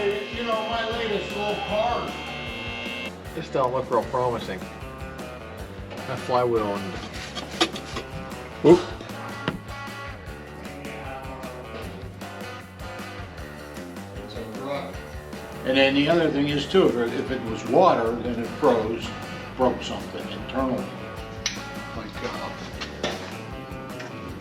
Hey, you know, my latest little car. This don't look real promising. That flywheel and whoop. And then the other thing is too, if it was water, then it froze, broke something internally. Like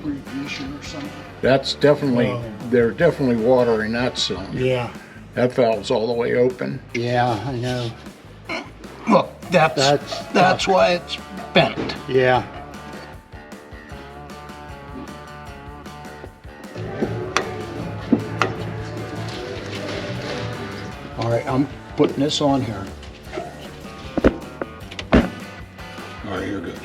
preignition or something. That's definitely, they're definitely water in that cylinder. Yeah. That valve's all the way open. Yeah, I know. Look, that's why it's bent. Yeah. All right, I'm putting this on here. All right, here goes.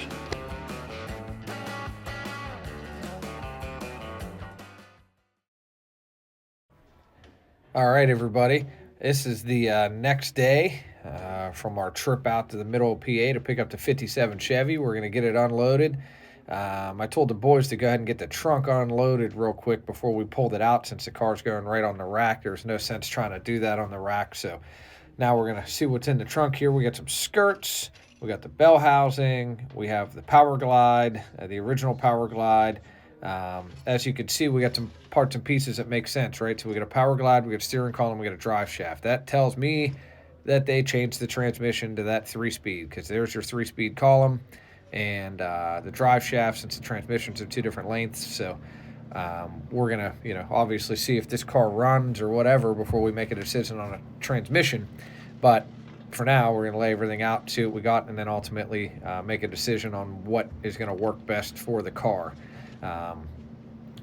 All right, everybody. This is the next day from our trip out to the middle of PA to pick up the 57 Chevy. We're going to get it unloaded. I told the boys to go ahead and get the trunk unloaded real quick before we pulled it out since the car's going right on the rack. There's no sense trying to do that on the rack. So now we're going to see what's in the trunk here. We got some skirts. We got the bell housing. We have the Power Glide, the original Power Glide. As you can see, we got some parts and pieces that make sense, right? So we got a Power Glide, we got a steering column, we got a drive shaft. That tells me that they changed the transmission to that 3-speed, because there's your 3-speed column and the drive shaft, since the transmissions are 2 different lengths. So we're gonna, obviously see if this car runs or whatever before we make a decision on a transmission. But for now, we're gonna lay everything out, see what we got, and then ultimately make a decision on what is gonna work best for the car.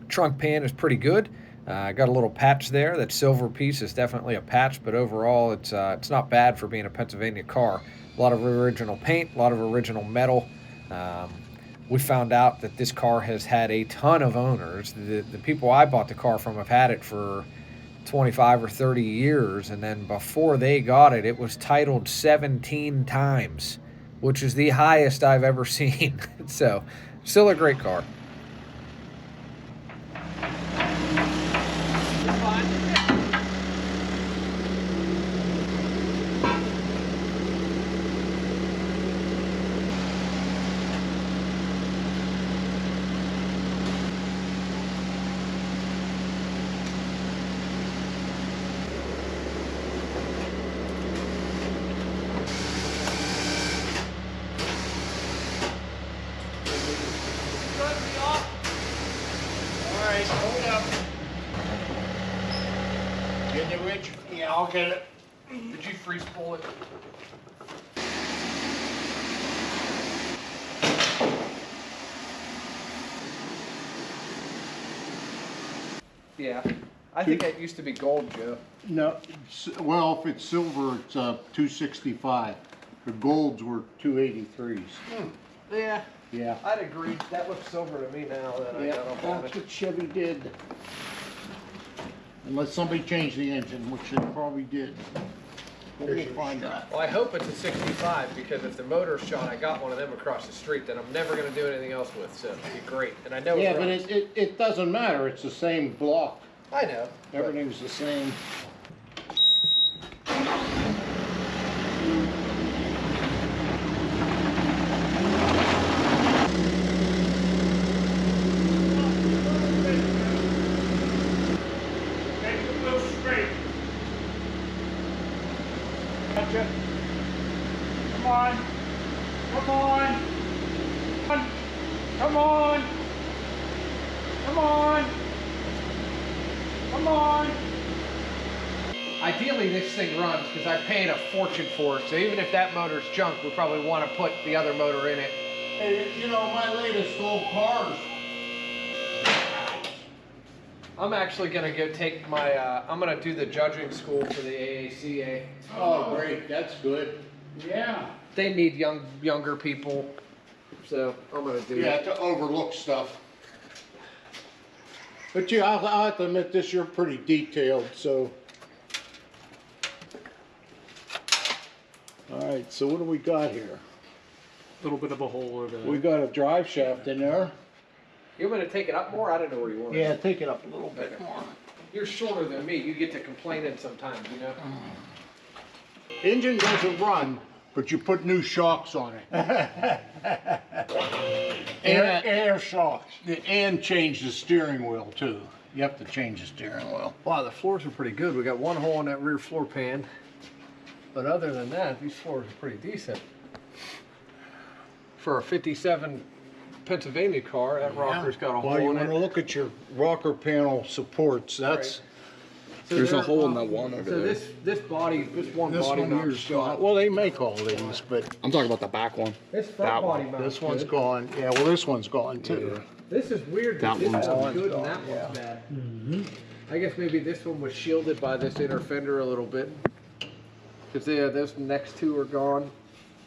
Trunk pan is pretty good. Got a little patch there. That silver piece is definitely a patch, but overall it's not bad for being a Pennsylvania car. A lot of original paint, a lot of original metal. We found out that this car has had a ton of owners. The people I bought the car from have had it for 25 or 30 years, and then before they got it, it was titled 17 times, which is the highest I've ever seen. So, still a great car. Get it, Rich? Yeah, I'll get it. Did you freeze pull it? Yeah, I think it used to be gold, Joe. No, well, if it's silver, it's 265. The golds were 283s. Yeah, Yeah. I'd agree. That looks silver to me now that I Yeah, got off of that's it. what Chevy did. Unless somebody changed the engine, which they probably did. We'll find out. Well, I hope it's a 65, because if the motor's shot, I got one of them across the street that I'm never going to do anything else with, so it'd be great. And I know Yeah, it but runs. it doesn't matter. It's the same block. I know. but- Everything's the same. Gotcha. Come on. Come on. Come on. Come on. Come on. Ideally, this thing runs, because I paid a fortune for it, so even if that motor's junk, we probably want to put the other motor in it. Hey, you know, my latest old cars. I'm actually going to go take my, I'm going to do the judging school for the AACA. Oh, great. That's good. Yeah. They need younger people, so I'm going to do Yeah, it. to overlook stuff. But yeah, I'll have to admit this, you're pretty detailed, so. All right, so what do we got here? A little bit of a hole or We got a drive shaft in there. You want me to take it up more? I don't know where you want it. Yeah, take it up a little bit more. You're shorter than me. You get to complaining sometimes, you know? Engine doesn't run, but you put new shocks on it. Air shocks. And change the steering wheel too. You have to change the steering wheel. Wow, the floors are pretty good. We got one hole in that rear floor pan. But other than that, these floors are pretty decent. For a 57 Pennsylvania car, that rocker's got a Well, hole you in want to it. look at your rocker panel supports. That's So There's a there- hole in that one over So there. this body, this one this body one mounts here's shot. gone. Well, they make all these, but I'm talking about the back one. This front that body one. mounts this one's good. gone. Yeah, well, this one's gone too. This is weird. That This one's one's gone. good and that one's bad. I guess maybe this one was shielded by this inner fender a little bit. Because those next two are gone.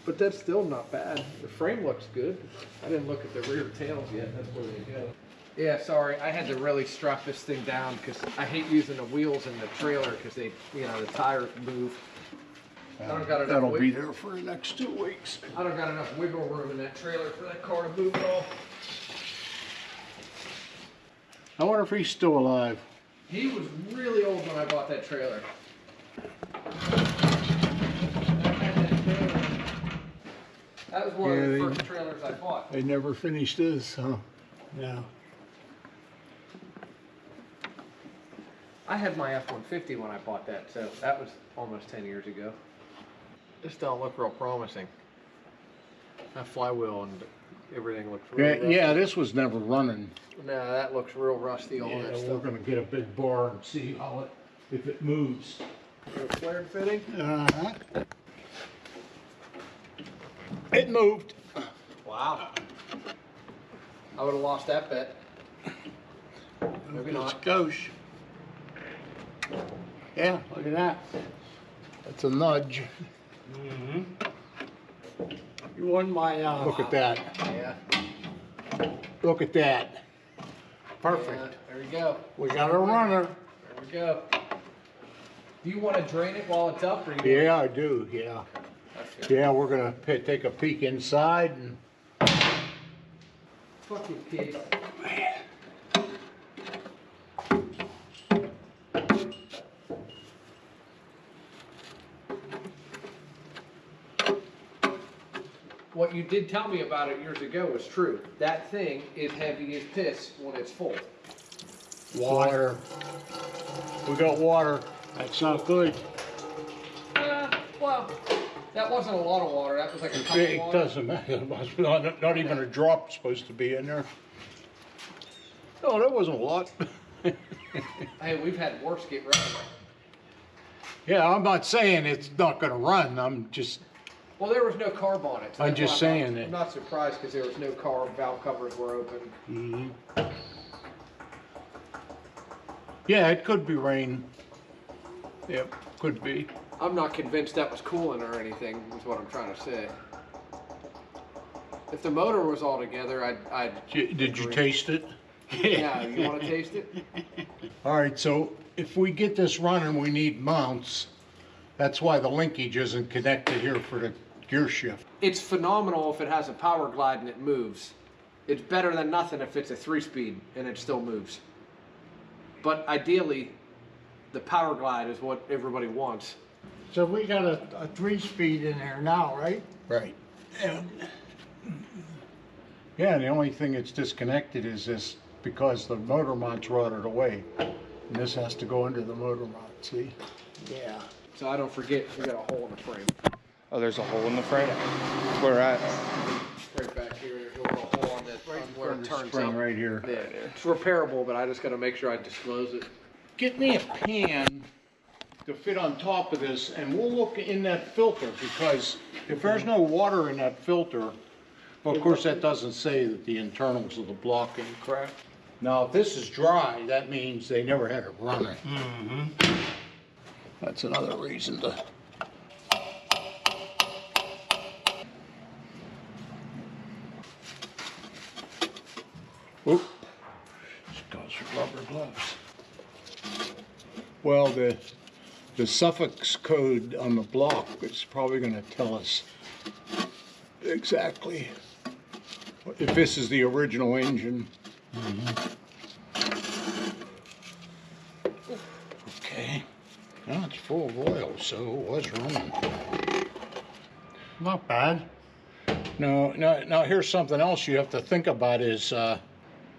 But that's still not bad. The frame looks good. I didn't look at the rear tails yet. That's where they go. Yeah, sorry. I had to really strap this thing down because I hate using the wheels in the trailer because they, the tires move. I don't got enough That'll be wiggle. there for the next 2 weeks. I don't got enough wiggle room in that trailer for that car to move at all. I wonder if he's still alive. He was really old when I bought that trailer. That was one of the Yeah, first trailers I bought. They never finished this, huh? No. I had my F-150 when I bought that, so that was almost 10 years ago. This don't look real promising. That flywheel and everything looks real Yeah, rusty. yeah, this was never running. No, that looks real rusty, all Yeah, that we're stuff. gonna get a big bar and see how if it moves. A flared fitting? Uh-huh. It moved. Wow. I would have lost that bet. Maybe It's not. gauche. Yeah, look at that. That's a nudge. You won my, Look at that. Yeah. Look at that. Perfect. Yeah, there we go. We got a runner. There we go. Do you want to drain it while it's up, or you? Yeah, I do, yeah. That's good. Yeah, we're gonna take a peek inside and Fuck you, kids. What you did tell me about it years ago was true. That thing is heavy as piss when it's full. water. We got water. That's not good. Well, that wasn't a lot of water. That was like a cup of It water. doesn't matter. Not even a drop supposed to be in there. Oh, that wasn't a lot. Hey, we've had worse get running. Yeah, I'm not saying it's not gonna run. I'm just, Well, there was no carb on it. so I'm that's just why saying I'm not surprised because there was no carb. Valve covers were open. yeah, it could be rain. Yep, could be. I'm not convinced that was cooling or anything, is what I'm trying to say. If the motor was all together, I'd Did you agree. taste it? Yeah, you want to taste it? All right, so if we get this running, we need mounts. That's why the linkage isn't connected here for the gear shift. It's phenomenal if it has a power glide and it moves. It's better than nothing if it's a 3-speed and it still moves. But ideally, the power glide is what everybody wants. so we got a 3-speed in there now, right? Right. Yeah, the only thing that's disconnected is this, because the motor mount's rotted away. And this has to go into the motor mount, see? Yeah. So I don't forget, we got a hole in the frame. Oh, there's a hole in the frame? Where at? Right back here, there's a little hole on this, where it turns Spring up. right here. Yeah, it's repairable, but I just gotta make sure I disclose it. Get me a pan to fit on top of this, and we'll look in that filter, because if there's no water in that filter, well, of course, that doesn't say that the internals of the block ain't cracked. Now, if this is dry, that means they never had it running. That's another reason to. Oop. This goes for rubber gloves. Well, the suffix code on the block is probably going to tell us exactly if this is the original engine. full of oil, so it was running. Not bad. Now here's something else you have to think about is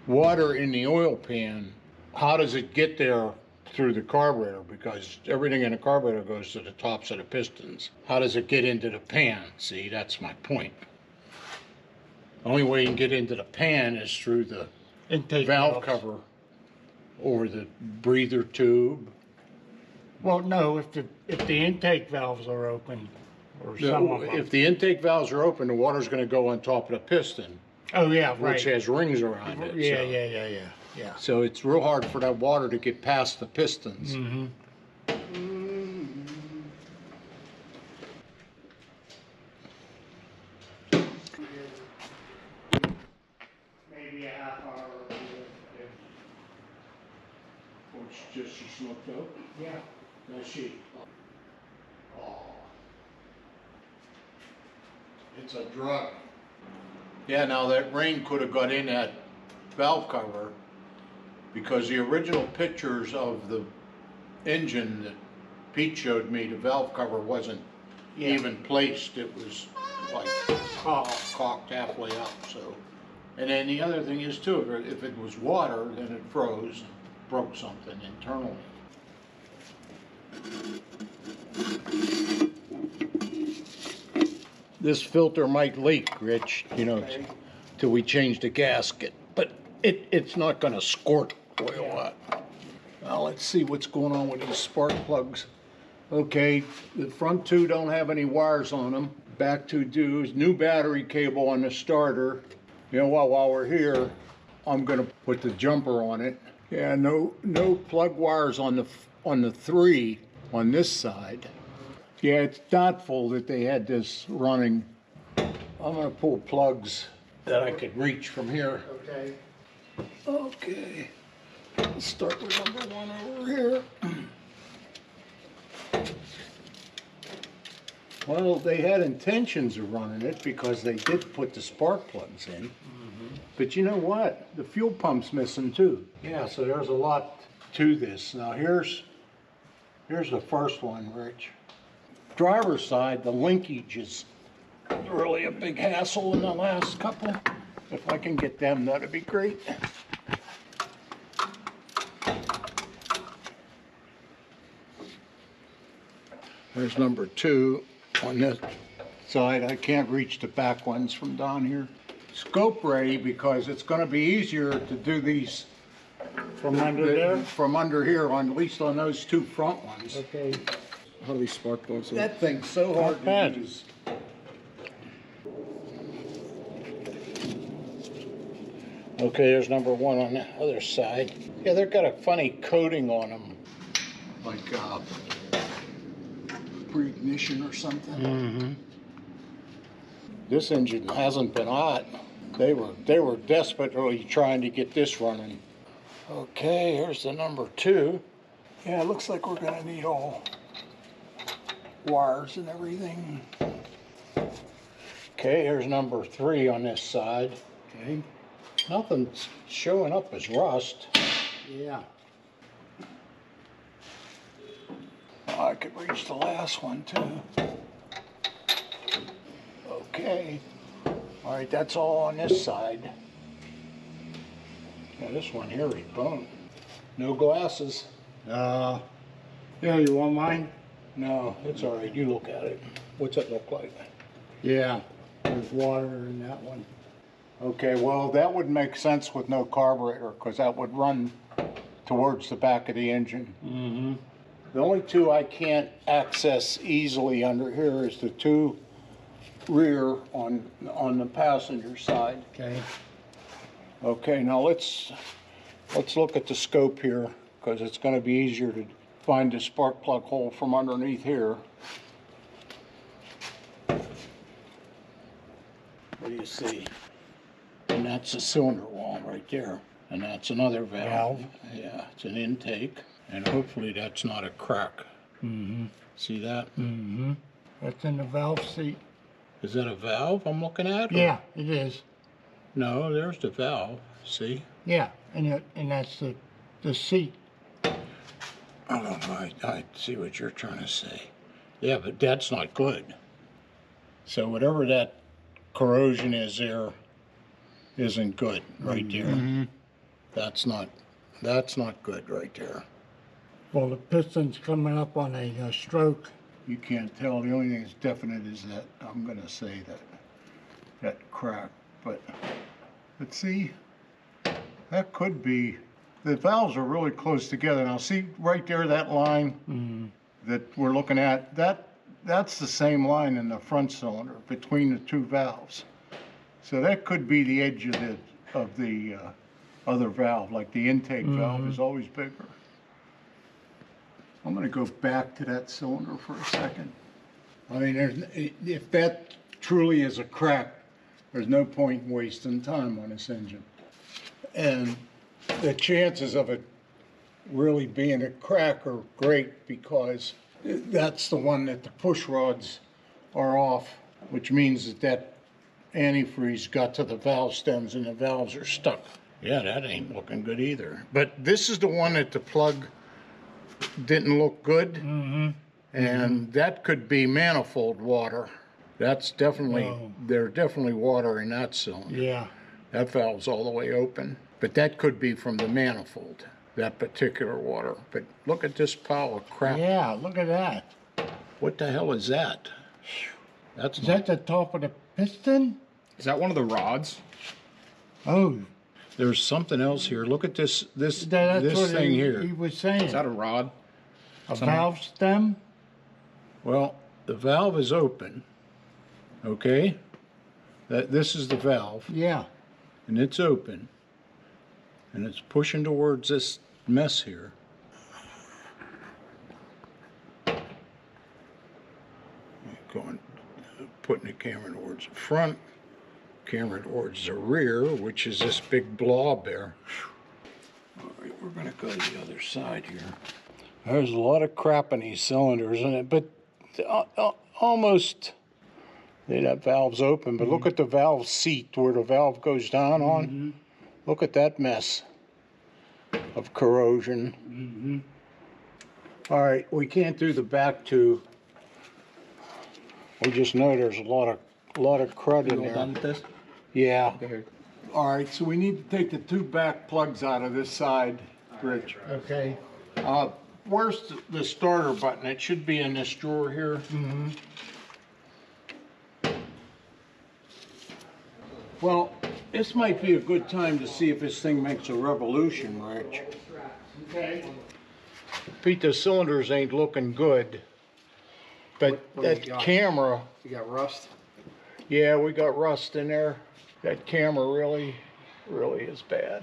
water in the oil pan. How does it get there through the carburetor? Because everything in the carburetor goes to the tops of the pistons. How does it get into the pan? See, that's my point. The only way you can get into the pan is through the Intake valve valves. cover over the breather tube. Well, no, if the intake valves are open, or some of them. If the intake valves are open, the water's going to go on top of the piston, Oh, yeah, right. which has rings around it. Yeah, so. yeah. So it's real hard for that water to get past the pistons. Mm-hmm. Maybe a half hour. Which just you smoked out? Yeah. No sheet. Oh. It's a drug. Yeah, now that rain could have got in that valve cover because the original pictures of the engine that Pete showed me, the valve cover wasn't even placed. It was like cocked halfway up, so. And then the other thing is too, if it was water, then it froze, broke something internally. This filter might leak, Rich, till we change the gasket, but it's not gonna squirt oil out. Now let's see what's going on with these spark plugs. Okay, the front two don't have any wires on them. Back two do. New battery cable on the starter. You know what, while we're here, I'm gonna put the jumper on it. Yeah, no plug wires on the three on this side. Yeah, it's doubtful that they had this running. I'm gonna pull plugs that I could reach from here. Okay. Okay, let's start with number one over here. Well, they had intentions of running it because they did put the spark plugs in. But you know what? The fuel pump's missing too. Yeah, so there's a lot to this. Now here's the first one, Rich. Driver's side, the linkage is really a big hassle in the last couple. If I can get them, that'd be great. There's number two on this side. I can't reach the back ones from down here. Scope ready because it's going to be easier to do these From under there? from under here, on at least on those two front ones. Okay. How do these spark plugs work? That thing's so hard bad. to use. Okay, there's number one on the other side. Yeah, they've got a funny coating on them, like pre-ignition or something. Mm-hmm. This engine hasn't been hot. They were desperately trying to get this running. Okay, here's the number two. Yeah, it looks like we're gonna need all wires and everything. Okay, here's number three on this side. Okay. Nothing's showing up as rust. Yeah. Oh, I could reach the last one too. Okay. All right, that's all on this side. Yeah, this one here is bone. No glasses. Yeah, you want mine? No, it's all right. You look at it. What's it look like? Yeah. There's water in that one. Okay, well, that would make sense with no carburetor because that would run towards the back of the engine. Mm-hmm. The only two I can't access easily under here is the two rear on the passenger side. Okay. Okay, now let's look at the scope here because it's going to be easier to find the spark plug hole from underneath here. What do you see? And that's a cylinder wall right there. And that's another valve. Yeah, it's an intake. And hopefully that's not a crack. Mm-hmm. See that? Mm-hmm. That's in the valve seat. Is that a valve I'm looking at? or- Yeah, it is. No, there's the valve. See? Yeah, and that's the seat. I don't know, I see what you're trying to say. Yeah, but that's not good. So whatever that corrosion is there isn't good right there. That's not good right there. Well, the piston's coming up on a stroke. You can't tell. The only thing that's definite is that I'm gonna say that crack. But let's see. That could be. The valves are really close together. Now see right there, that line that we're looking at. That's the same line in the front cylinder between the two valves. So that could be the edge of the other valve. Like the intake valve is always bigger. I'm going to go back to that cylinder for a second. I mean, if that truly is a crack, there's no point in wasting time on this engine. And the chances of it really being a crack are great because that's the one that the push rods are off, which means that antifreeze got to the valve stems and the valves are stuck. Yeah, that ain't looking good either. But this is the one that the plug didn't look good, and that could be manifold water. That's definitely, there's definitely water in that cylinder. Yeah. That valve's all the way open, but that could be from the manifold, that particular water. But look at this pile of crap. Yeah, look at that. What the hell is that? That's Is that the top of the piston? Is that one of the rods? Oh, There's something else here. Look at this that's this what thing here. he was saying. Is that a rod? A valve stem? Well, the valve is open. Okay? This is the valve, Yeah. and it's open. And it's pushing towards this mess here. Putting the camera towards the front, camera towards the rear, which is this big blob there. All right, we're gonna go to the other side here. There's a lot of crap in these cylinders in it, but almost, that valve's open, but look at the valve seat where the valve goes down on. Look at that mess of corrosion. All right, we can't do the back two. We just know there's a lot of crud in You all done there. with this? Yeah. Okay. All right, so we need to take the two back plugs out of this side, Rich. Okay. Where's the starter button? It should be in this drawer here. Well, this might be a good time to see if this thing makes a revolution, Rich. Okay. Pete, the cylinders ain't looking good. But What do you that got? camera, You got rust? yeah, we got rust in there. That camera really is bad.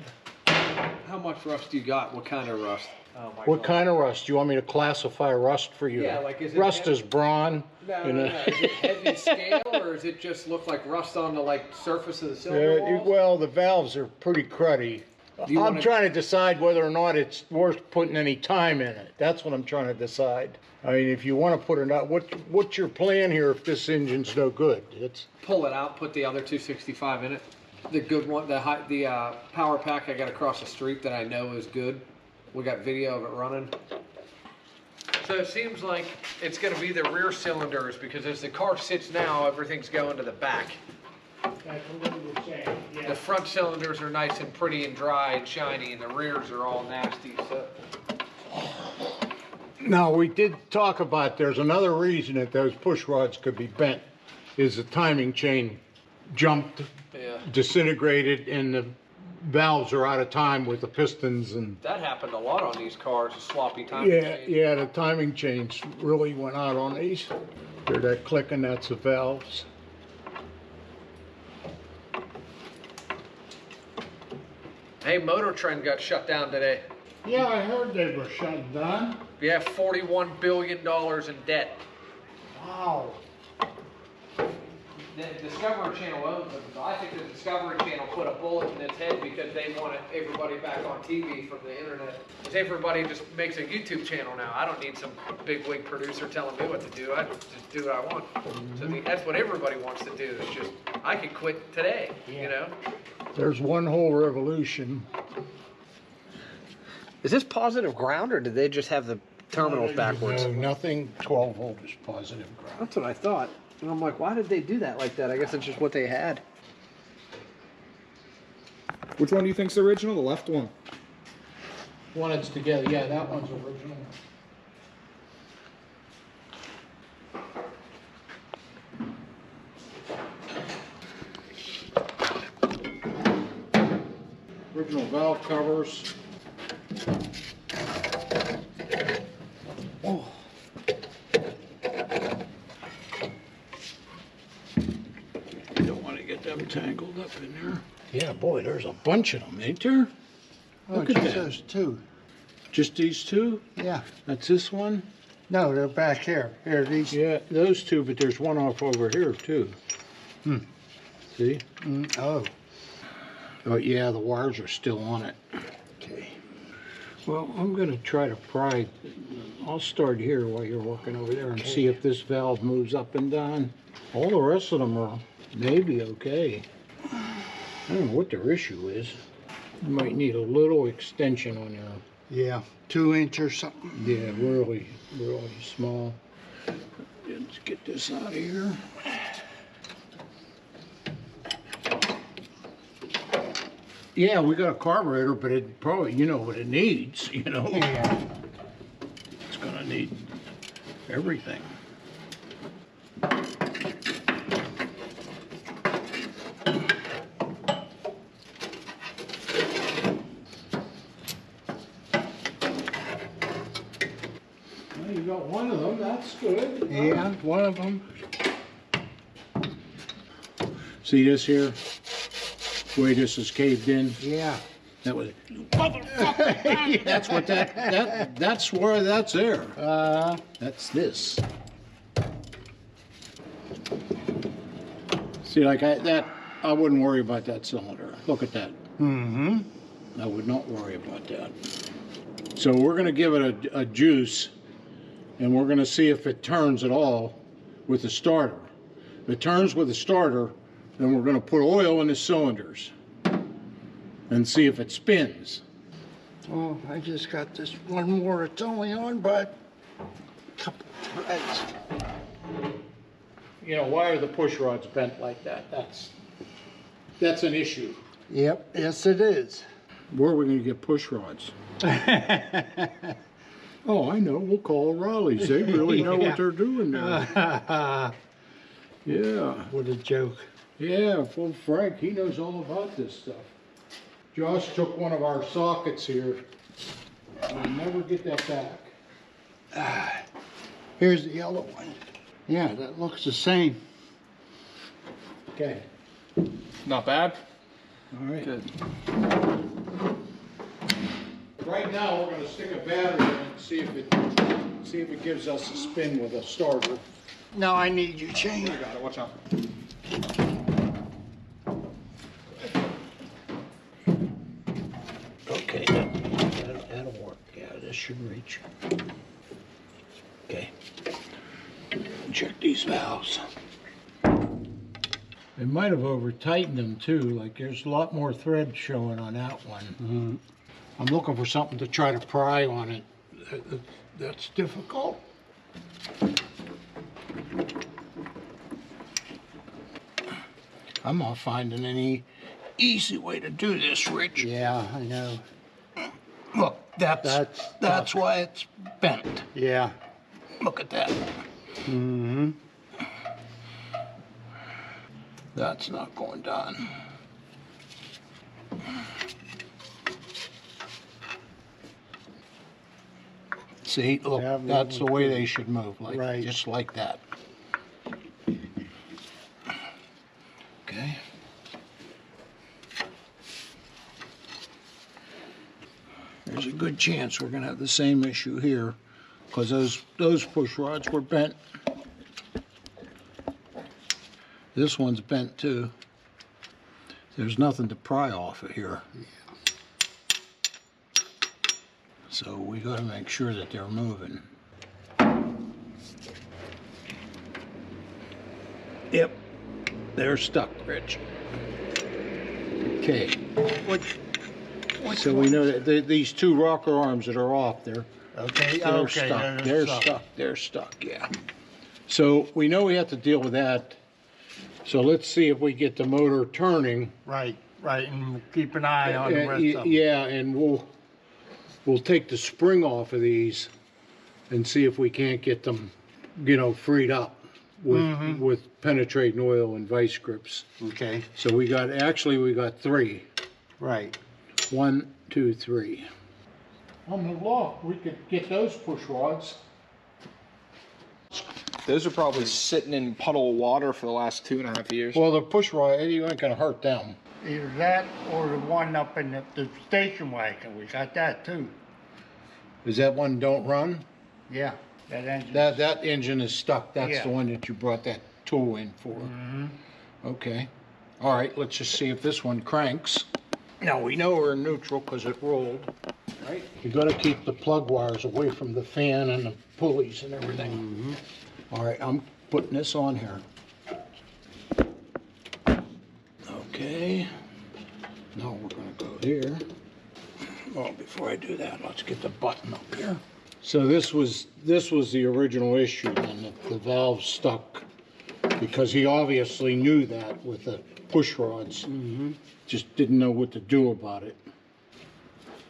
How much rust do you got? What kind of rust? Oh my What God. kind of rust? Do you want me to classify rust for you? Yeah, like, is it Rust heavy? is brawn. No, you no, know. no. Is it heavy scale or does it just look like rust on the surface of the cylinder walls? Well, the valves are pretty cruddy. you I'm wanna- trying to decide whether or not it's worth putting any time in it. That's what I'm trying to decide. I mean, if you want to put it out, what's your plan here if this engine's no good? It's Pull it out, put the other 265 in it. The good one, the power pack I got across the street that I know is good. We got video of it running. So it seems like it's going to be the rear cylinders because as the car sits now, everything's going to the back. That's what we were saying. The Yeah. front cylinders are nice and pretty and dry and shiny, and the rears are all nasty. So Now, we did talk about, there's another reason that those push rods could be bent, is the timing chain jumped, yeah, disintegrated, and the valves are out of time with the pistons and... that happened a lot on these cars. A sloppy timing Yeah, chain. yeah, the timing chains really went out on these. Hear that clicking, that's the valves. Hey, Motor Trend got shut down today. Yeah, I heard they were shut down. We have $41 billion in debt. Wow. The Discovery Channel owns them. I think the Discovery Channel put a bullet in its head because they want everybody back on TV from the internet. Because everybody just makes a YouTube channel now. I don't need some big wig producer telling me what to do. I just do what I want. So that's what everybody wants to do. It's just, I could quit today, you know? There's one whole revolution. Is this positive ground or did they just have the terminals backwards. No, nothing 12 volt is positive ground. That's what I thought. And I'm like, why did they do that like that? I guess it's just what they had. Which one do you think's the original? The left one. One that's together, yeah, that one's original. Original valve covers. Oh. Don't want to get them tangled up in there. Yeah, boy, there's a bunch of them, ain't there? Look at that. Those two. Just these two? Yeah. That's this one? No, they're back here. Here, these. Yeah, those two, but there's one off over here too. See? Oh. Oh, yeah, the wires are still on it. Okay. Well, I'm gonna try to pry. I'll start here while you're working over there and see if this valve moves up and down. All the rest of them are maybe okay. I don't know what their issue is. You might need a little extension on there. Yeah, 2 inch or something. Yeah, really, really small. Let's get this out of here. Yeah, we got a carburetor, but it probably, you know what it needs, you know? Yeah. It's gonna need everything. Well, you got one of them, that's good. Yeah, one of them. See this here? The way this is caved in? Yeah. That was, that's what that's where that's there. That's this. See, like I wouldn't worry about that cylinder. Look at that. Mm-hmm. I would not worry about that. So we're gonna give it a juice, and we're gonna see if it turns at all with the starter. If it turns with the starter, then we're gonna put oil in the cylinders and see if it spins. Oh, I just got this one more. It's only on, but a couple threads. You know, why are the push rods bent like that? That's an issue. Yep, yes it is. Where are we gonna get push rods? Oh, I know, we'll call Raleigh's. They really know what they're doing there. Yeah. What a joke. Yeah, well, Frank, he knows all about this stuff. Josh took one of our sockets here. I'll never get that back. Here's the yellow one. Yeah, that looks the same. Okay, Not bad. all right. Good. Right now, we're gonna stick a battery in it and see if it gives us a spin with a starter. Now I need your chain. I got it. Watch out. Okay, that'll work. Yeah, this should reach. Okay. Check these valves. They might have over-tightened them too, like there's a lot more thread showing on that one. I'm looking for something to try to pry on it. That's difficult. I'm not finding any easy way to do this, Rich. Yeah, I know. Look, that's why it's bent. Yeah. Look at that. Mm-hmm. That's not going down. See, look, Yeah, that's the way they should move, like, Right. just like that. Okay. There's a good chance we're gonna have the same issue here, because those push rods were bent. This one's bent too. There's nothing to pry off of here. So we gotta make sure that they're moving. Yep, they're stuck, Rich. Okay. Which So we know that these two rocker arms that are off, Okay, They're okay. stuck, they're stuck, yeah. So we know we have to deal with that. So let's see if we get the motor turning. Right, right, and keep an eye on the rest of them. Yeah, and we'll take the spring off of these and see if we can't get them, you know, freed up with penetrating oil and vice grips. Okay, So we got 3. right. 1, 2, 3. On the lock, we could get those push rods. Those are probably sitting in puddle of water for the last 2.5 years. Well, the push rod, you ain't gonna hurt them. Either that or the one up in the station wagon. We got that too. Is that one don't run? Yeah, that engine. That engine is stuck. That's Yeah. the one that you brought that tool in for. Okay. All right, let's just see if this one cranks. Now, we know we're in neutral because it rolled. Right? You gotta keep the plug wires away from the fan and the pulleys and everything. All right, I'm putting this on here. Okay. Now we're gonna go here. Well, before I do that, let's get the button up here. So this was the original issue, then the valve stuck, because he obviously knew that with the push rods. Just didn't know what to do about it.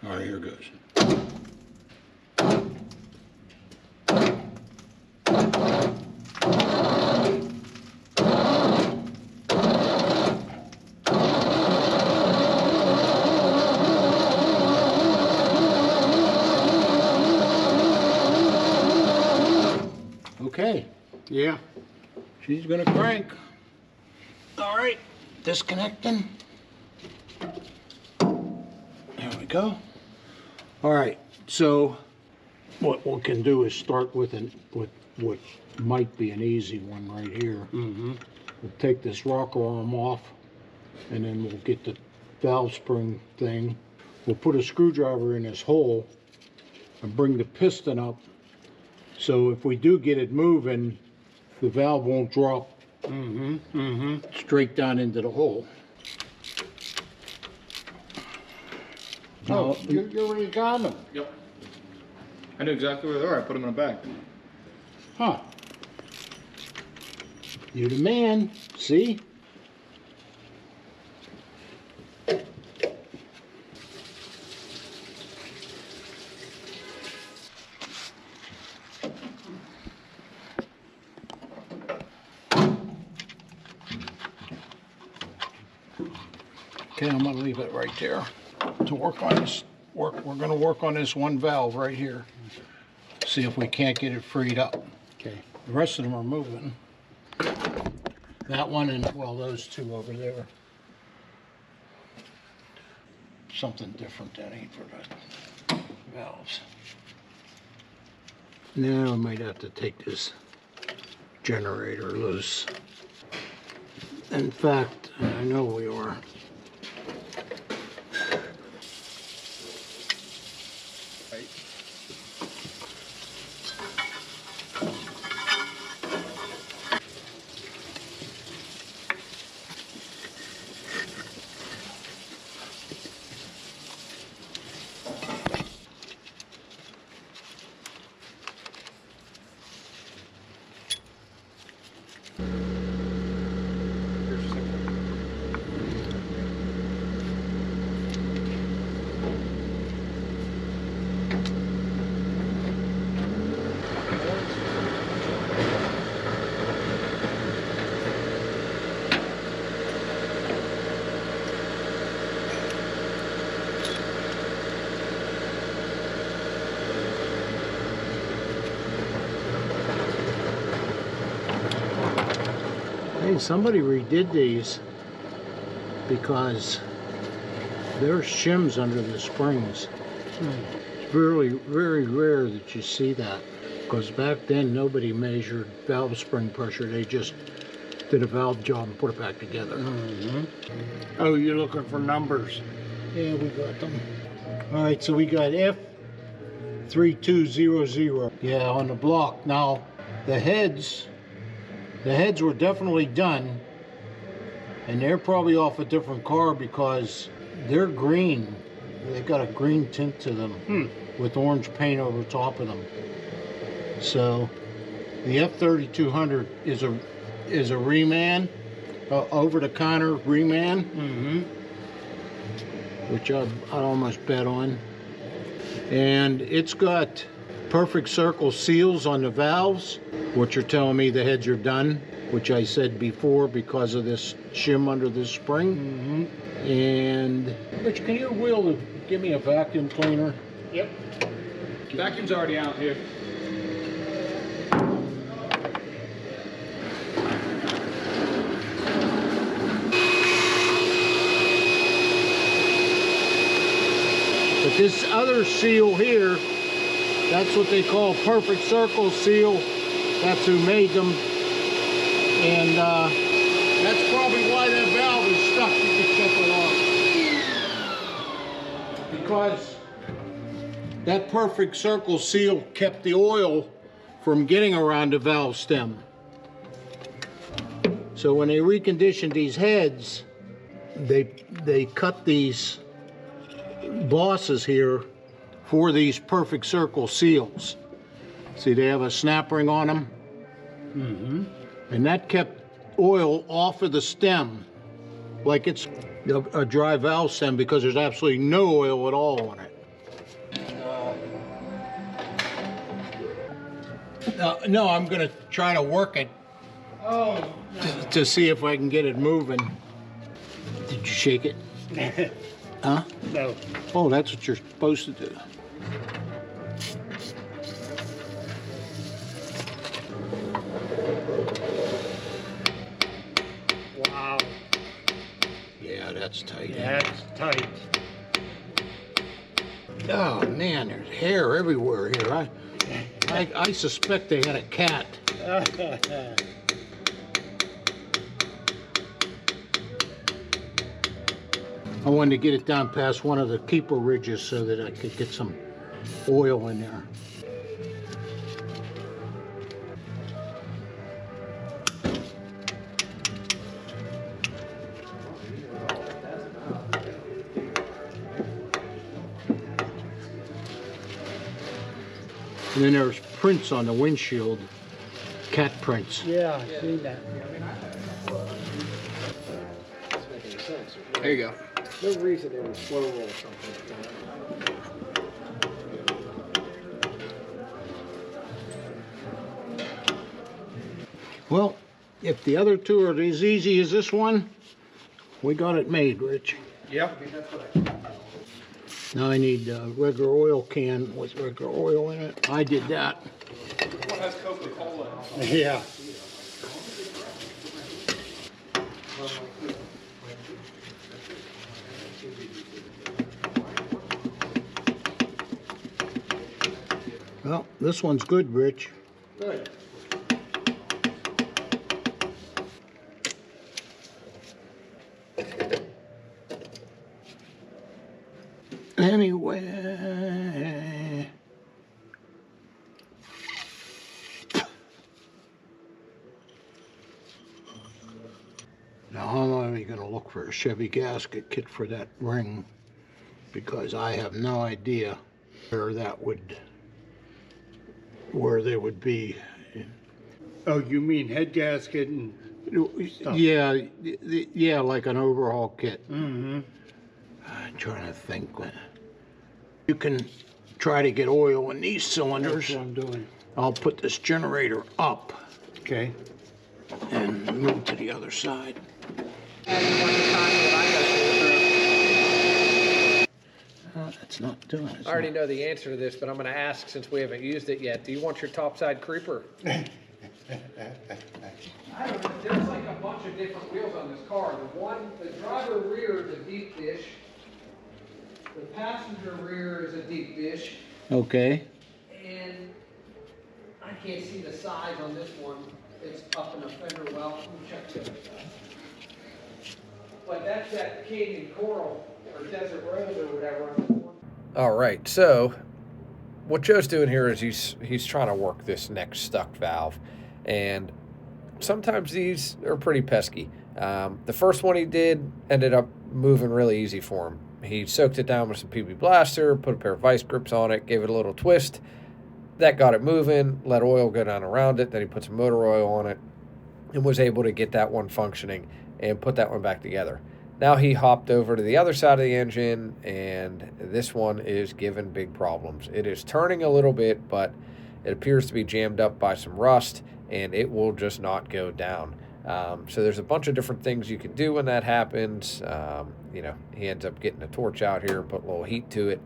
All right, here goes. Okay, Yeah. she's gonna crank. All right, disconnecting. There we go. All right, so what we can do is start with what might be an easy one right here. We'll take this rocker arm off, and then we'll get the valve spring thing. We'll put a screwdriver in this hole and bring the piston up. So if we do get it moving, the valve won't drop straight down into the hole. Oh, you already got them. Yep. I knew exactly where they are. I put them in a bag. Huh. You the man, see? Okay, I'm gonna leave it right there to work on this. We're gonna work on this one valve right here. See if we can't get it freed up. Okay. The rest of them are moving. That one and, well, those two over there. Something different that ain't for the valves. Now I might have to take this generator loose. In fact, I know we are. Hey, somebody redid these because there's shims under the springs. It's really very rare that you see that, because back then nobody measured valve spring pressure. They just did a valve job and put it back together. Oh, you're looking for numbers. Yeah, we got them. All right, so we got F3200. Yeah, on the block. Now, the heads were definitely done, and they're probably off a different car because they're green. They've got a green tint to them. with orange paint over top of them. So the F3200 is a reman, over the counter reman, which I'd almost bet on. And it's got perfect circle seals on the valves, which are telling me the heads are done, which I said before because of this shim under this spring. And Rich, can you wheel to give me a vacuum cleaner? Yep. Vacuum's already out here. But this other seal here, that's what they call perfect circle seal. That's who made them. And that's probably why that valve is stuck. You can check it off. Because that perfect circle seal kept the oil from getting around the valve stem. So when they reconditioned these heads, they cut these bosses here for these perfect circle seals. See, they have a snap ring on them. And that kept oil off of the stem like it's a dry valve stem, because there's absolutely no oil at all on it. No, I'm gonna try to work it to see if I can get it moving. Did you shake it? Huh? No. Oh, that's what you're supposed to do. Wow. Yeah, that's tight. That's tight. Oh man, there's hair everywhere here. I suspect they had a cat. I wanted to get it down past one of the keeper ridges so that I could get some oil in there. And then there's prints on the windshield, cat prints. Yeah, I seen that. There you go. No reason it would slow roll something like that. Well, if the other two are as easy as this one, we got it made, Rich. Yep. Now I need a regular oil can with regular oil in it. I did that. What has Coca-Cola? Yeah. Well, this one's good, Rich. Good. Anyway. Now I'm only going to look for a Chevy gasket kit for that ring, because I have no idea where they would be. Oh, you mean head gasket and stuff? Yeah, yeah, like an overhaul kit. Mm-hmm. I'm trying to think. You can try to get oil in these cylinders. That's what I'm doing. I'll put this generator up Okay. and move to the other side. It's not doing it. I already know the answer to this, but I'm going to ask since we haven't used it yet. Do you want your topside creeper? I don't know. There's like a bunch of different wheels on this car. The driver rear is a deep dish. The passenger rear is a deep dish. Okay. And I can't see the size on this one. It's up in a fender well. Let me check the other side. But that's that Canyon Coral or Desert Road or whatever on this one. All right, so what Joe's doing here is he's trying to work this next stuck valve, and sometimes these are pretty pesky. The first one he did ended up moving really easy for him. He soaked it down with some PB Blaster, put a pair of vice grips on it, gave it a little twist. That got it moving, let oil go down around it. Then he put some motor oil on it and was able to get that one functioning and put that one back together. Now he hopped over to the other side of the engine, and this one is giving big problems. It is turning a little bit, but it appears to be jammed up by some rust, and it will just not go down. So there's a bunch of different things you can do when that happens. He ends up getting a torch out here, put a little heat to it,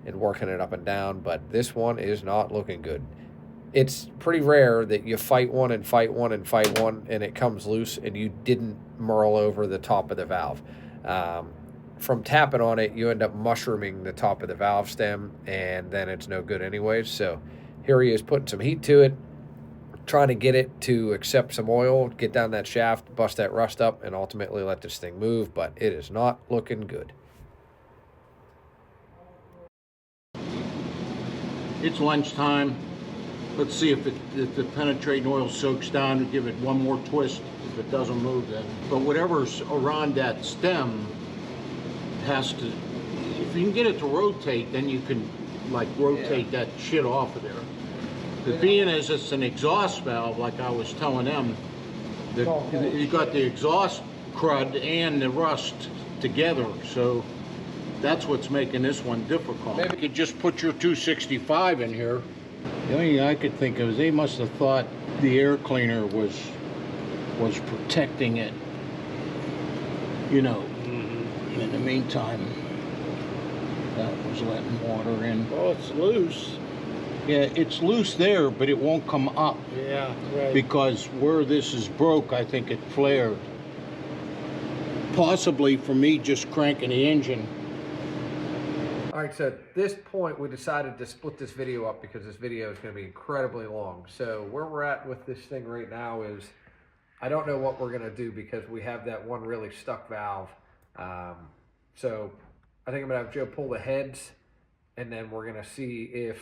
and working it up and down, but this one is not looking good. It's pretty rare that you fight one and fight one and fight one and it comes loose and you didn't merle over the top of the valve. From tapping on it, you end up mushrooming the top of the valve stem, and then it's no good anyways. So here he is putting some heat to it, trying to get it to accept some oil, get down that shaft, bust that rust up, and ultimately let this thing move, but it is not looking good. It's lunchtime. Let's see if the penetrating oil soaks down, and give it one more twist. If it doesn't move, then. But whatever's around that stem has to, if you can get it to rotate, then you can like rotate that shit off of there. But being as it's an exhaust valve, like I was telling them, you got the exhaust crud and the rust together, so that's what's making this one difficult. Maybe you could just put your 265 in here. The only thing I could think of is they must have thought the air cleaner was protecting it, you know. In the meantime, that was letting water in. Oh, it's loose. Yeah, it's loose there, but it won't come up. Yeah, right. Because where this is broke, I think it flared. Possibly for me just cranking the engine. All right, so at this point, we decided to split this video up because this video is going to be incredibly long. So where we're at with this thing right now is, I don't know what we're going to do because we have that one really stuck valve. So I think I'm going to have Joe pull the heads, and then we're going to see if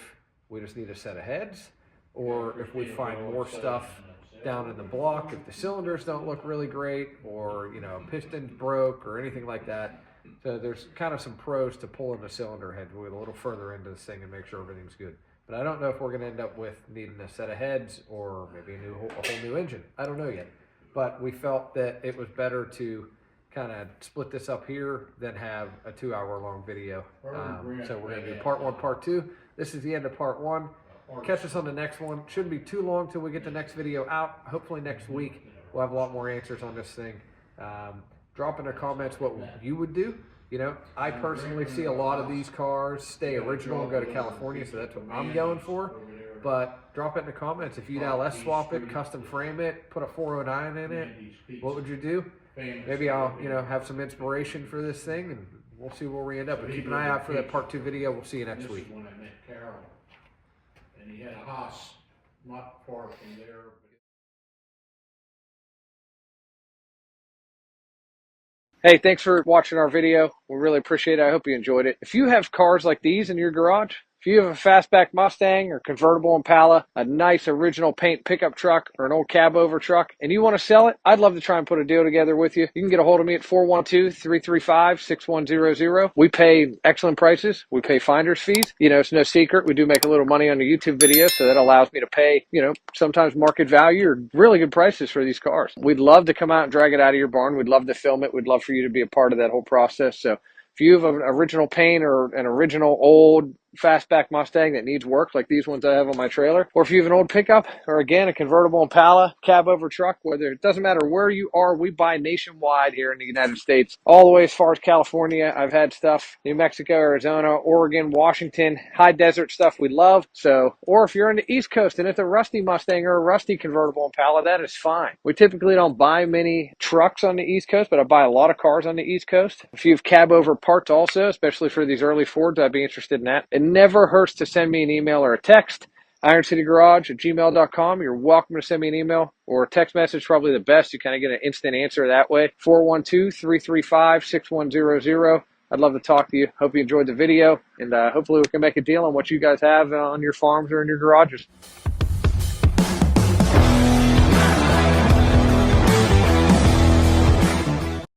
we just need a set of heads, or if we find more stuff down in the block, if the cylinders don't look really great, or, you know, pistons broke or anything like that. So there's kind of some pros to pulling the cylinder head with a little further into this thing and make sure everything's good. But I don't know if we're going to end up with needing a set of heads or maybe a whole new engine. I don't know yet. But we felt that it was better to kind of split this up here than have a 2-hour-long video. So we're going to do part 1, part 2. This is the end of part 1. Catch us on the next one. Shouldn't be too long till we get the next video out. Hopefully next week we'll have a lot more answers on this thing. Drop in the comments what you would do. You know, I personally see a lot of these cars stay original and go to California, so that's what I'm going for. But drop it in the comments. If you'd LS swap it, custom frame it, put a 409 in it, what would you do? Maybe I'll, you know, have some inspiration for this thing, and we'll see where we end up. But keep an eye out for that part 2 video. We'll see you next week. When I met Carol, and he had a house not far from there. Hey, thanks for watching our video. We really appreciate it. I hope you enjoyed it. If you have cars like these in your garage, if you have a fastback Mustang or convertible Impala, a nice original paint pickup truck or an old cab over truck, and you want to sell it, I'd love to try and put a deal together with you. You can get a hold of me at 412-335-6100. We pay excellent prices. We pay finder's fees. You know, it's no secret. We do make a little money on the YouTube videos, so that allows me to pay, you know, sometimes market value or really good prices for these cars. We'd love to come out and drag it out of your barn. We'd love to film it. We'd love for you to be a part of that whole process. So if you have an original paint or an original old fastback Mustang that needs work, like these ones I have on my trailer, or if you have an old pickup, or again, a convertible Impala, cab over truck, whether it doesn't matter where you are, we buy nationwide here in the United States, all the way as far as California. I've had stuff, New Mexico, Arizona, Oregon, Washington, high desert stuff we love. So, or if you're in the East Coast and it's a rusty Mustang or a rusty convertible Impala, that is fine. We typically don't buy many trucks on the East Coast, but I buy a lot of cars on the East Coast. If you have cab over parts also, especially for these early Fords, I'd be interested in that. It never hurts to send me an email or a text. IronCityGarage@gmail.com. You're welcome to send me an email or a text message, probably the best. You kind of get an instant answer that way. 412-335-6100. I'd love to talk to you. Hope you enjoyed the video, and hopefully we can make a deal on what you guys have on your farms or in your garages.